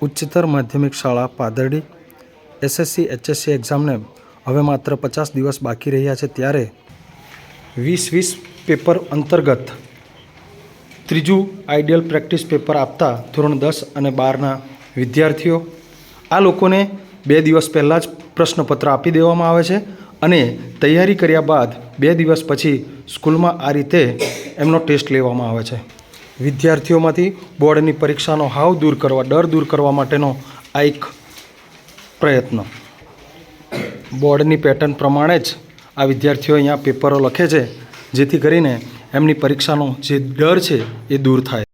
ઉચ્ચતર માધ્યમિક શાળા પાદરડી એસએસસી એચએસસી એક્ઝામને હવે માત્ર 50 દિવસ બાકી રહ્યા છે, ત્યારે 20 પેપર અંતર્ગત ત્રીજું આઈડિયલ પ્રેક્ટિસ પેપર આપતા ધોરણ 10 અને 12ના વિદ્યાર્થીઓ, આ લોકોને 2 દિવસ પહેલાં જ પ્રશ્નપત્ર આપી દેવામાં આવે છે અને તૈયારી કર્યા બાદ 2 દિવસ પછી સ્કૂલમાં આ રીતે એમનો ટેસ્ટ લેવામાં આવે છે. વિદ્યાર્થીઓમાંથી બોર્ડની પરીક્ષાનો ડર દૂર કરવા માટેનો આ એક પ્રયત્ન. બોર્ડની પેટર્ન પ્રમાણે જ આ વિદ્યાર્થીઓ અહીંયા પેપરો લખે છે, જેથી કરીને એમની પરીક્ષાનો જે ડર છે એ દૂર થાય.